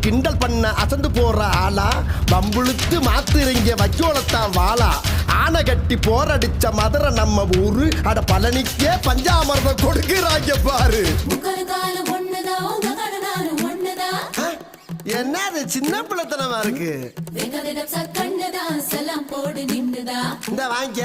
கிண்டல் பண்ண அசந்து போற ஆளா பம்புழுத்து மாத்துறீங்க வச்சோளத்தான் வாளா ஆனை கட்டி போரடிச்ச மதுரை நம்ம ஊரு அட பழனிக்கே பஞ்சாமிர்தம் கொடுக்குறாங்க பாரு. என்னது சின்ன பிள்ளைத்தனமா இருக்கு. இந்த வாங்க